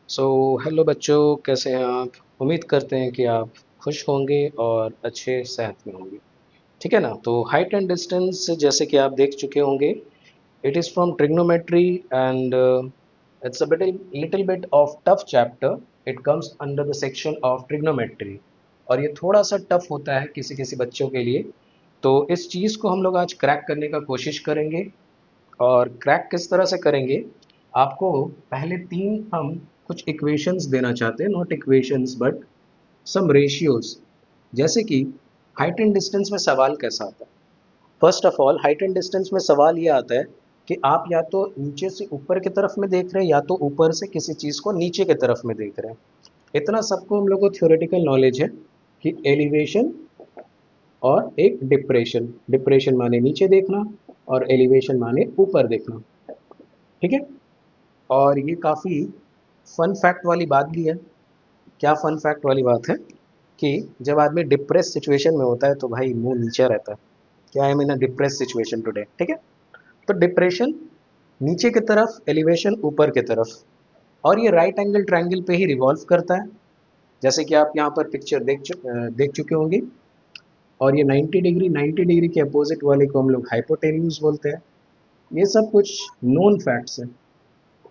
So hello बच्चों, कैसे हैं आप? उम्मीद करते हैं कि आप खुश होंगे और अच्छे सेहत में होंगे। ठीक है ना? तो हाइट एंड डिस्टेंस जैसे कि आप देख चुके होंगे, it is from trigonometry and it's a little bit of tough chapter. It comes under the section of trigonometry और ये थोड़ा सा टफ होता है किसी किसी बच्चों के लिए। तो इस चीज़ को हम लोग आज क्रैक करने का कोशिश करेंगे। और क्रैक किस तरह से करेंगे? आपको पहले तीन हम कुछ इक्वेशंस देना चाहते हैं, not equations but some ratios. जैसे कि हाइट एंड डिस्टेंस में सवाल कैसा आता है? First of all, height and distance में सवाल ये आता है कि आप या तो नीचे से ऊपर की तरफ में देख रहे हैं या तो ऊपर से किसी चीज़ को नीचे की तरफ में देख रहे हैं। इतना सबको हम लोग को थ्योरेटिकल नॉलेज है कि एलिवेशन और एक डिप्रेशन। डिप्रेशन माने नीचे देखना और एलिवेशन माने ऊपर देखना। ठीक है? और ये काफ़ी फन फैक्ट वाली बात भी है। क्या फन फैक्ट वाली बात है कि जब आदमी डिप्रेस सिचुएशन में होता है तो भाई मुंह नीचे रहता है। क्या I mean a depress situation today. ठीक है? तो डिप्रेशन नीचे की तरफ, एलिवेशन ऊपर की तरफ। और ये राइट एंगल ट्रायंगल पे ही रिवॉल्व करता है, जैसे कि आप यहाँ पर पिक्चर देख चुके होंगे। और ये 90 डिग्री, 90 डिग्री के अपोजिट वाले को हम लोग हाइपोटेन्यूज बोलते हैं। ये सब कुछ नोन फैक्ट्स हैं।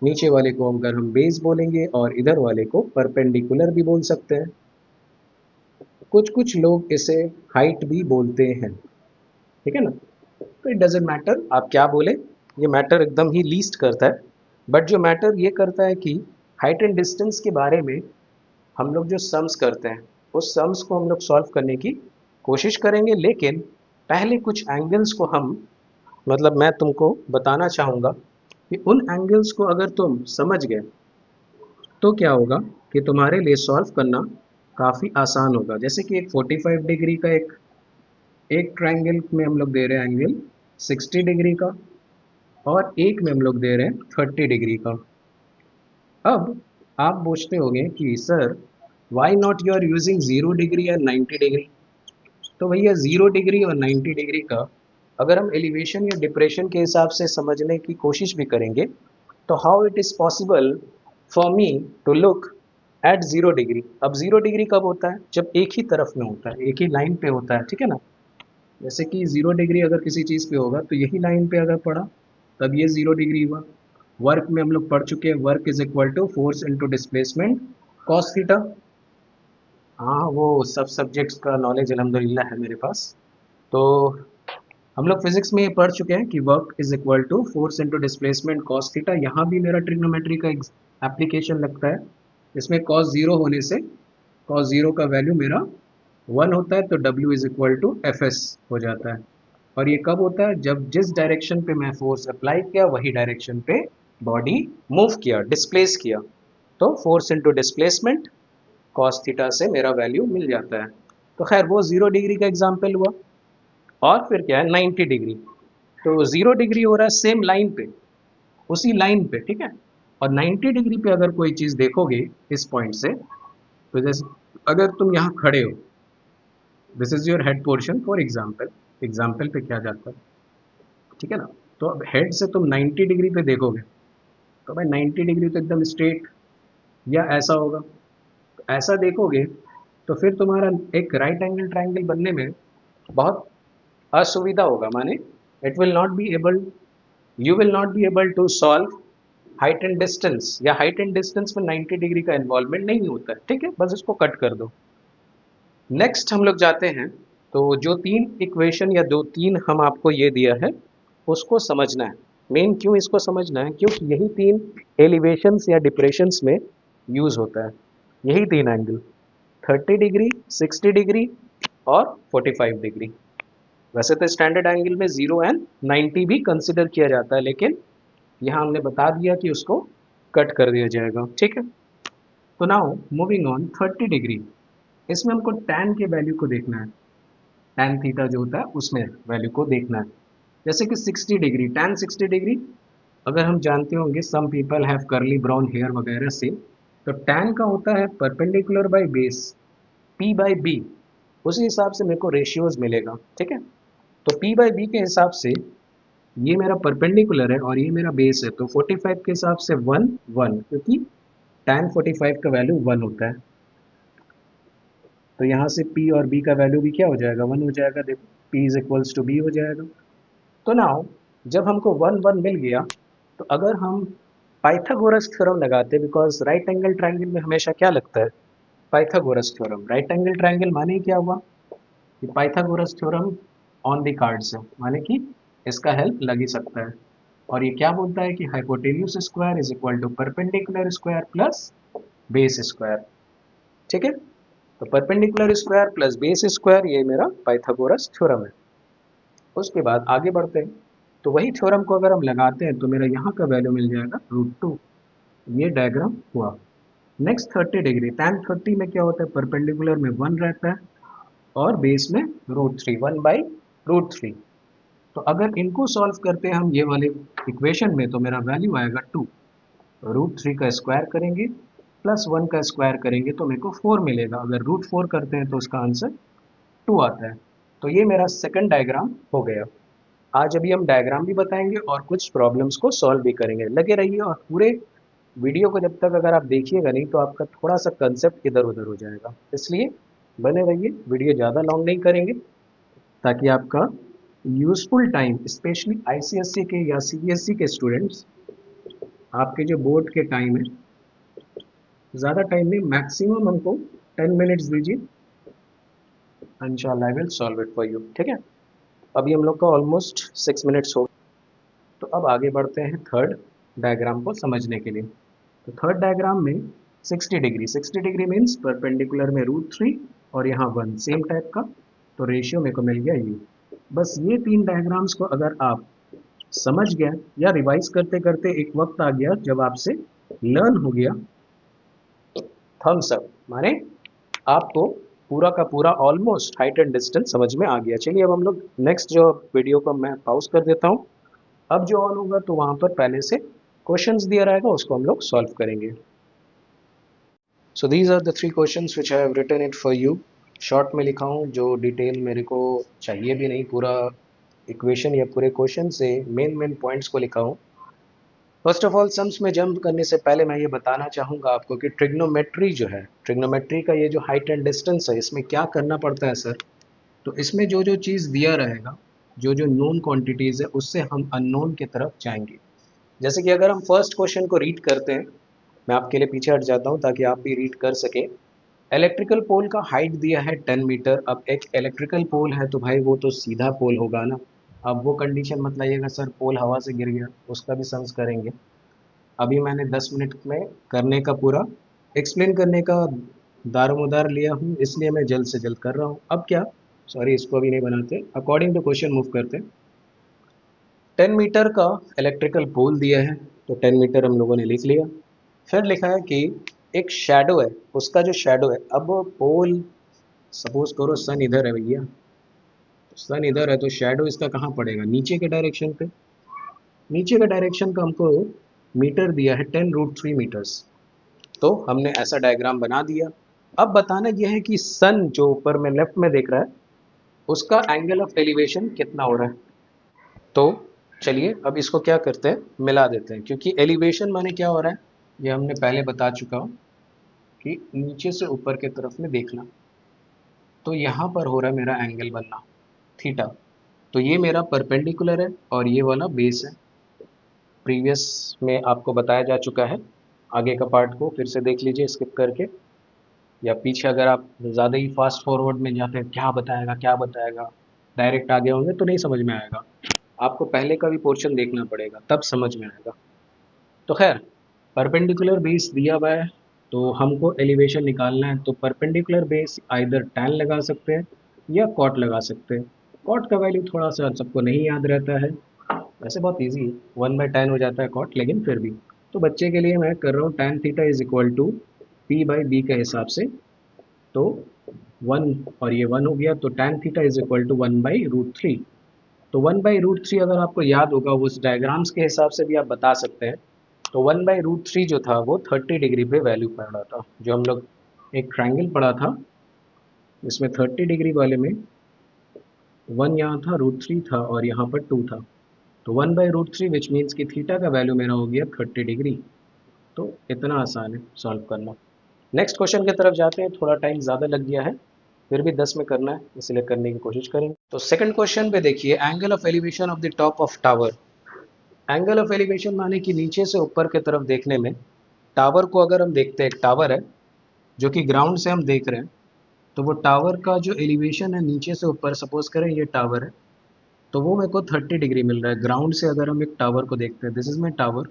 नीचे वाले को अगर हम बेस बोलेंगे और इधर वाले को परपेंडिकुलर भी बोल सकते हैं। कुछ कुछ लोग इसे हाइट भी बोलते हैं। ठीक है ना? तो इट डजेंट मैटर आप क्या बोले, ये मैटर एकदम ही लीस्ट करता है। बट जो मैटर ये करता है कि हाइट एंड डिस्टेंस के बारे में हम लोग जो सम्स करते हैं, उस सम्स को हम लोग सॉल्व करने की कोशिश करेंगे। लेकिन पहले कुछ एंगल्स को हम, मतलब मैं तुमको बताना चाहूँगा कि उन एंगल्स को अगर तुम समझ गए तो क्या होगा कि तुम्हारे लिए सॉल्व करना काफ़ी आसान होगा। जैसे कि एक 45 डिग्री का एक ट्रायंगल में हम लोग दे रहे हैं एंगल 60 डिग्री का, और एक में हम लोग दे रहे हैं 30 डिग्री का। अब आप पूछते होंगे कि sir, why not you are using 0 degree and 90 degree? तो भैया 0 डिग्री और 90 डिग्री का अगर हम एलिवेशन या डिप्रेशन के हिसाब से समझने की कोशिश भी करेंगे, तो how it is possible for me to look at 0 degree? अब 0 डिग्री कब होता है? जब एक ही तरफ में होता है, एक ही लाइन पे होता है। ठीक है ना? जैसे कि 0 डिग्री अगर किसी चीज़ पे होगा तो यही लाइन पे अगर पड़ा तब ये 0 डिग्री हुआ। वर्क में हम लोग पढ़ चुके हैं, work is equal to force into displacement cos theta. हाँ, वो सब सब्जेक्ट्स का नॉलेज अल्हम्दुलिल्लाह है मेरे पास। तो हम लोग फिजिक्स में ये पढ़ चुके हैं कि work is equal to force into displacement cos theta. यहाँ भी मेरा ट्रिग्नोमेट्री का एप्लीकेशन लगता है। इसमें कॉस जीरो होने से कॉस जीरो का वैल्यू मेरा 1 होता है, तो W is equal to F S हो जाता है। और ये कब होता है? जब जिस डायरेक्शन पे मैं फोर्स अप्लाई किया वही डायरेक्शन पे बॉडी मूव किया, डिस्प्लेस किया। तो force into displacement cos theta से मेरा वैल्यू मिल जाता है। तो खैर वो 0 डिग्री का एग्जाम्पल हुआ। और फिर क्या है, 90 डिग्री। तो 0 डिग्री हो रहा है सेम लाइन पे, उसी लाइन पे। ठीक है? और 90 डिग्री पे अगर कोई चीज़ देखोगे इस पॉइंट से, तो जैसे अगर तुम यहाँ खड़े हो, this is your head portion for example. Example पे क्या जाता है? ठीक है ना? तो अब हेड से तुम 90 डिग्री पे देखोगे तो भाई 90 डिग्री तो एकदम स्ट्रेट या ऐसा होगा। तो ऐसा देखोगे तो फिर तुम्हारा एक राइट एंगल ट्रायंगल बनने में बहुत असुविधा होगा। माने it will not be able, you will not be able to solve height and distance, या हाइट एंड डिस्टेंस में 90 डिग्री का इन्वॉल्वमेंट नहीं होता है। ठीक है? बस इसको कट कर दो। नेक्स्ट हम लोग जाते हैं। तो जो तीन इक्वेशन या जो तीन हम आपको ये दिया है उसको समझना है। मेन क्यों इसको समझना है? क्योंकि यही तीन एलिवेशंस या डिप्रेशंस में यूज होता है। यही तीन एंगल, 30 डिग्री, 60 डिग्री और 45 डिग्री। वैसे तो स्टैंडर्ड एंगल में 0 एंड 90 भी कंसिडर किया जाता है, लेकिन यहाँ हमने बता दिया कि उसको कट कर दिया जाएगा। ठीक है? तो नाउ मूविंग ऑन 30 डिग्री। इसमें हमको टैन के वैल्यू को देखना है। टैन थीटा जो होता है उसमें वैल्यू को देखना है। जैसे कि 60 डिग्री, टैन 60 डिग्री अगर हम जानते होंगे, some people have curly brown hair वगैरह से, तो टैन का होता है perpendicular by base, P by B. उसी हिसाब से मेरे को रेशियोज मिलेगा। ठीक है? तो पी बाय बी के हिसाब से ये मेरा परपेंडिकुलर है और ये मेरा बेस है, तो 45 के हिसाब से 1 1, क्योंकि tan 45 का वैल्यू 1 होता है, तो यहाँ से p और b का वैल्यू भी क्या हो जाएगा, 1 हो जाएगा। देखो p is equals to b हो जाएगा। तो नाउ जब हमको 1 1 मिल गया, तो अगर हम पाइथागोरस थ्योरम लगाते हैं, बिकॉज राइट एंगल ट्राइंगल में हमेशा क्या लगता है, Pythagoras theorem. Right angle triangle माने क्या हुआ कि Pythagoras theorem on the cards है, माने कि इसका हेल्प लग ही सकता है। और ये क्या बोलता है कि hypotenuse square is equal to perpendicular square plus base square. ठीक है, तो perpendicular square plus base square ये मेरा पाइथागोरस थ्योरम है। उसके बाद आगे बढ़ते हैं, तो वही थ्योरम को अगर हम लगाते हैं तो मेरा यहाँ का वैल्यू मिल जाएगा √2। ये डायग्राम हुआ। नेक्स्ट 30 डिग्री, tan 30 में क्या होता है, परपेंडिकुलर में 1 रहता है और बेस में √3, 1/√3। तो अगर इनको सॉल्व करते हैं हम ये वाले इक्वेशन में, तो मेरा वैल्यू आएगा 2। √3 का स्क्वायर करेंगे प्लस 1 का स्क्वायर करेंगे तो मेरे को 4 मिलेगा। अगर √4 करते हैं तो उसका आंसर 2 आता है। तो ये मेरा सेकंड डायग्राम हो गया। आज अभी हम डायग्राम भी बताएंगे और कुछ प्रॉब्लम्स को सॉल्व भी करेंगे। लगे रहिए और पूरे वीडियो को जब तक अगर आप देखिएगा नहीं तो आपका थोड़ा सा कंसेप्ट इधर उधर हो जाएगा, इसलिए बने रहिए। वीडियो ज़्यादा लॉन्ग नहीं करेंगे ताकि आपका यूज़फुल टाइम, स्पेशली आईसीएसई के या सीबीएसई के स्टूडेंट्स, आपके जो बोर्ड के टाइम है, ज़्यादा टाइम नहीं, मैक्सिमम हमको 10 मिनट्स दीजिए, इंशाल्लाह I will solve it for you. ठीक है, अभी हम लोग का ऑलमोस्ट 6 मिनट्स हो। तो अब आगे बढ़ते हैं थर्ड डायग्राम को समझने के लिए। तो थर्ड डायग्राम में 60 डिग्री, 60 डिग्री मीन्स परपेंडिकुलर में √3 और यहाँ 1 सेम टाइप का, तो रेशियो मेरे को मिल गया ये। बस ये 3 डायग्राम्स को अगर आप समझ गए या रिवाइज करते करते एक वक्त आ गया जब आपसे लर्न हो गया, थम्स अप, माने आपको पूरा का पूरा ऑलमोस्ट हाइट एंड डिस्टेंस समझ में आ गया। चलिए अब हम लोग नेक्स्ट जो वीडियो को मैं पॉज कर देता हूँ। अब जो ऑन होगा तो वहाँ पर पहले से क्वेश्चंस दिया रहेगा, उसको हम लोग सॉल्व करेंगे। So these are the 3 questions which I have written it for you. Short में लिखा हूँ, जो डिटेल मेरे को चाहिए भी नहीं, पूरा इक्वेशन या पूरे क्वेश्चन से मेन मेन पॉइंट्स को लिखा हूँ। फर्स्ट ऑफ ऑल सम्स में जंप करने से पहले मैं ये बताना चाहूँगा आपको कि ट्रिग्नोमेट्री जो है, ट्रिग्नोमेट्री का ये जो हाइट एंड डिस्टेंस है, इसमें क्या करना पड़ता है सर। तो इसमें जो जो चीज़ दिया रहेगा, जो जो नोन क्वांटिटीज़ है, उससे हम अननोन की तरफ जाएंगे। जैसे कि अगर हम फर्स्ट क्वेश्चन को रीड करते हैं, मैं आपके लिए पीछे हट जाता हूँ ताकि आप भी रीड कर सकें। इलेक्ट्रिकल पोल का हाइट दिया है 10 मीटर। अब एक इलेक्ट्रिकल पोल है तो भाई वो तो सीधा पोल होगा ना। अब वो कंडीशन मत लाइएगा सर पोल हवा से गिर गया, उसका भी सम्स करेंगे। अभी मैंने 10 मिनट में करने का पूरा एक्सप्लेन करने का दारोमदार लिया हूँ, इसलिए मैं जल्द से जल्द कर रहा हूँ। अब क्या, सॉरी इसको अभी नहीं बनाते, अकॉर्डिंग टू क्वेश्चन मूव करते हैं। 10 मीटर का इलेक्ट्रिकल पोल दिया है, तो 10 मीटर हम लोगों ने लिख लिया। फिर लिखा है कि एक शैडो है, उसका जो शैडो है, अब पोल सपोज करो सन इधर है भैया, सन इधर है तो शैडो इसका कहाँ पड़ेगा, नीचे के डायरेक्शन पे। नीचे का डायरेक्शन का हमको मीटर दिया है 10√3 मीटर्स, तो हमने ऐसा डायग्राम बना दिया। अब बताना यह है कि सन जो ऊपर में लेफ्ट में देख रहा है, उसका एंगल ऑफ एलिवेशन कितना हो रहा है। तो चलिए अब इसको क्या करते हैं, मिला देते हैं, क्योंकि एलिवेशन माने क्या हो रहा है ये हमने पहले बता चुका हूँ कि नीचे से ऊपर के तरफ में देखना। तो यहाँ पर हो रहा है मेरा एंगल बनना थीटा, तो ये मेरा परपेंडिकुलर है और ये वाला बेस है। प्रीवियस में आपको बताया जा चुका है, आगे का पार्ट को फिर से देख लीजिए स्किप करके, या पीछे अगर आप ज़्यादा ही फास्ट फॉरवर्ड में जाते हैं क्या बताएगा क्या बताएगा, डायरेक्ट आगे होंगे तो नहीं समझ में आएगा, आपको पहले का भी पोर्शन देखना पड़ेगा तब समझ में आएगा। तो खैर परपेंडिकुलर बेस दिया हुआ है, तो हमको एलिवेशन निकालना है, तो परपेंडिकुलर बेस आइदर tan लगा सकते हैं या cot लगा सकते हैं। cot का वैल्यू थोड़ा सा सबको नहीं याद रहता है, वैसे बहुत इजी है, 1/tan हो जाता है cot, लेकिन फिर भी तो बच्चे के लिए मैं कर रहा हूँ tan theta is equal to p/b के हिसाब से। तो 1 और ये 1 हो गया, तो tan theta is equal to 1/√3। तो 1/√3 अगर आपको याद होगा उस डायग्राम्स के हिसाब से भी आप बता सकते हैं। तो 1/√3 जो था वो 30 डिग्री पे वैल्यू पड़ रहा था, जो हम लोग एक ट्रायंगल पढ़ा था जिसमें 30 डिग्री वाले में 1 यहाँ था, √3 था और यहाँ पर 2 था। तो 1/√3 विच मीन्स कि थीटा का वैल्यू मेरा हो गया 30 डिग्री। तो इतना आसान है सॉल्व करना। नेक्स्ट क्वेश्चन की तरफ जाते हैं, थोड़ा टाइम ज़्यादा लग गया है, फिर भी 10 में करना है इसलिए करने की कोशिश करेंगे। तो सेकंड क्वेश्चन पे देखिए, angle of elevation of the top of tower. Angle of elevation माने कि नीचे से ऊपर की तरफ देखने में, टावर को अगर हम देखते हैं, एक टावर है जो कि ग्राउंड से हम देख रहे हैं, तो वो टावर का जो एलिवेशन है नीचे से ऊपर, सपोज करें ये टावर है, तो वो मेरे को 30 डिग्री मिल रहा है। ग्राउंड से अगर हम एक टावर को देखते हैं, दिस इज माई टावर,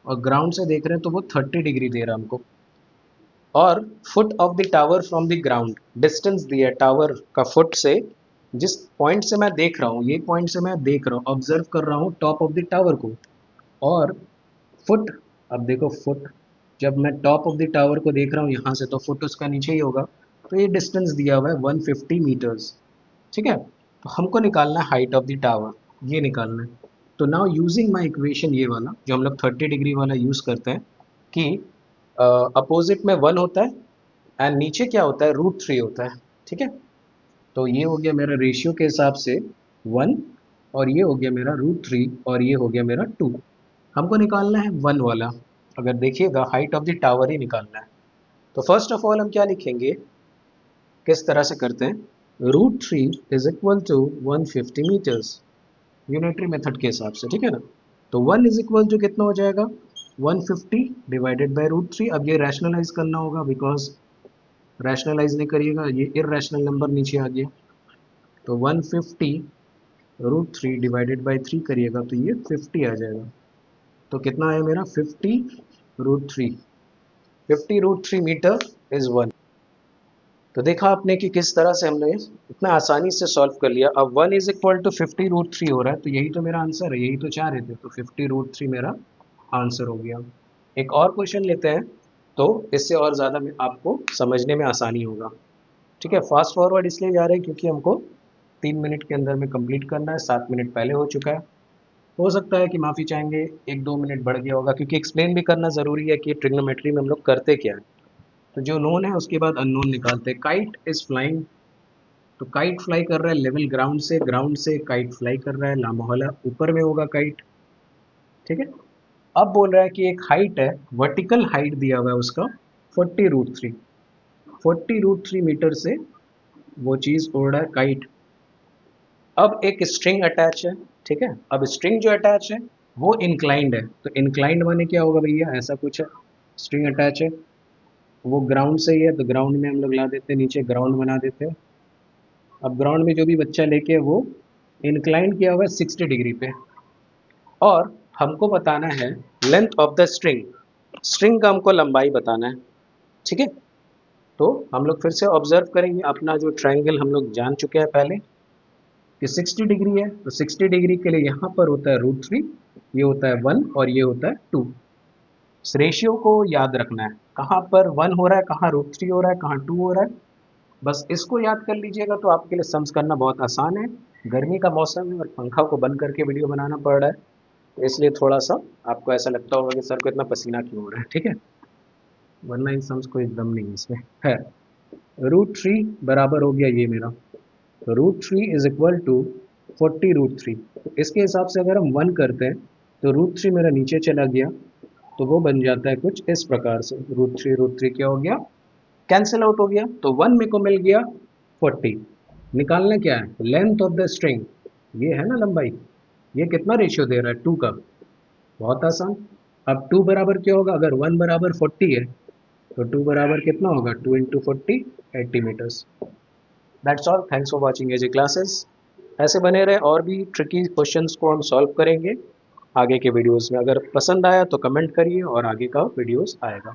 और ग्राउंड से देख रहे हैं तो वो 30 डिग्री दे रहा है हमको। और foot of the tower from the ground, distance दिया है टावर का फुट से, जिस पॉइंट से मैं देख रहा हूँ, ये पॉइंट से मैं देख रहा हूँ, ऑब्जर्व कर रहा हूँ टॉप ऑफ द टावर को। और फुट, अब देखो फुट, जब मैं टॉप ऑफ द टावर को देख रहा हूँ यहाँ से, तो फुट उसका नीचे ही होगा, तो ये डिस्टेंस दिया हुआ है 150 मीटर्स। ठीक है, तो हमको निकालना है हाइट ऑफ द टावर, ये निकालना है। तो नाउ यूजिंग माई इक्वेशन, ये वाला जो हम लोग 30 डिग्री वाला यूज़ करते हैं, कि अपोजिट में 1 होता है एंड नीचे क्या होता है, √3 होता है। ठीक है, तो ये हो गया मेरा रेशियो के हिसाब से 1, और ये हो गया मेरा √3, और ये हो गया मेरा 2। हमको निकालना है 1 वाला। अगर देखिएगा हाइट ऑफ द टावर ही निकालना है, तो फर्स्ट ऑफ ऑल हम क्या लिखेंगे, किस तरह से करते हैं, √3 is equal to 150 metres, unitary method के हिसाब से। ठीक है ना, तो 1 इज इक्वल टू कितना हो जाएगा, 150 डिवाइडेड बाई √3। अब ये रैशनलाइज करना होगा, बिकॉज रैशनलाइज नहीं करिएगा ये इरेशनल नंबर नीचे आ गया। तो 150 √3 डिवाइडेड बाई 3 करिएगा तो ये 50 आ जाएगा। तो कितना आया मेरा, 50 √3, 50 √3 मीटर इज 1। तो देखा आपने कि किस तरह से हमने इतना आसानी से सॉल्व कर लिया। अब 1 इज इक्वल टू 50 √3 हो रहा है, तो यही तो मेरा आंसर है, यही तो चाह रहे थे, तो 50 √3 मेरा आंसर हो गया। एक और क्वेश्चन लेते हैं, तो इससे और ज़्यादा आपको समझने में आसानी होगा। ठीक है, फास्ट फॉरवर्ड इसलिए जा रहे हैं क्योंकि हमको 3 मिनट के अंदर में कंप्लीट करना है, 7 मिनट पहले हो चुका है। हो सकता है कि माफ़ी चाहेंगे 1-2 मिनट बढ़ गया होगा, क्योंकि एक्सप्लेन भी करना ज़रूरी है कि ट्रिग्नोमेट्री में हम लोग करते क्या है। तो जो नोन है उसके बाद अननोन निकालते हैं। काइट इज़ फ्लाइंग, तो काइट फ्लाई कर रहा है लेवल ग्राउंड से, ग्राउंड से काइट फ्लाई कर रहा है, लामोहला ऊपर में होगा काइट। ठीक है, अब बोल रहा है कि एक हाइट है, वर्टिकल हाइट दिया हुआ है उसका 40 √3, 40 √3 मीटर से वो चीज़ उड़ रहा है काइट। अब एक स्ट्रिंग अटैच है। ठीक है, अब स्ट्रिंग जो अटैच है वो इंक्लाइंड है, तो इंक्लाइंड माने क्या होगा भैया, ऐसा कुछ है, स्ट्रिंग अटैच है, वो ग्राउंड से ही है, तो ग्राउंड में हम लोग ला देते हैं, नीचे ग्राउंड बना देते हैं। अब ग्राउंड में जो भी बच्चा लेके वो इंक्लाइन किया हुआ है 60 डिग्री पे, और हमको बताना है length of the string, string का हमको लंबाई बताना है। ठीक है, तो हम लोग फिर से ऑब्जर्व करेंगे अपना जो ट्रायंगल हम लोग जान चुके हैं पहले कि 60 डिग्री है, तो 60 डिग्री के लिए यहाँ पर होता है √3, ये होता है 1 और ये होता है 2। इस रेशियो को याद रखना है, कहाँ पर 1 हो रहा है, कहाँ √3 हो रहा है, कहाँ 2 हो रहा है, बस इसको याद कर लीजिएगा तो आपके लिए सम्स करना बहुत आसान है। गर्मी का मौसम है और पंखा को बंद करके वीडियो बनाना पड़ रहा है, तो इसलिए थोड़ा सा आपको ऐसा लगता होगा कि सर को इतना पसीना क्यों हो रहा है। ठीक है, वरना इन सम्स को एकदम नहीं इसमें है। √3 बराबर हो गया ये मेरा, तो √3 इज इक्वल टू 40 √3। तो इसके हिसाब से अगर हम 1 करते हैं तो √3 मेरा नीचे चला गया, तो वो बन जाता है कुछ इस प्रकार से, √3 क्या हो गया, कैंसिल आउट हो गया, तो 1 मेरे को मिल गया 40। निकालना क्या है, लेंथ ऑफ द स्ट्रिंग, ये है ना लंबाई, ये कितना रेशियो दे रहा है, 2 का, बहुत आसान। अब 2 बराबर क्या होगा, अगर 1 बराबर 40 है तो 2 बराबर कितना होगा, 2 into 40, 80 metres. That's all, thanks for watching AJ classes. ऐसे बने रहे, और भी ट्रिकी क्वेश्चंस को हम सॉल्व करेंगे आगे के वीडियोस में। अगर पसंद आया तो कमेंट करिए और आगे का वीडियोस आएगा।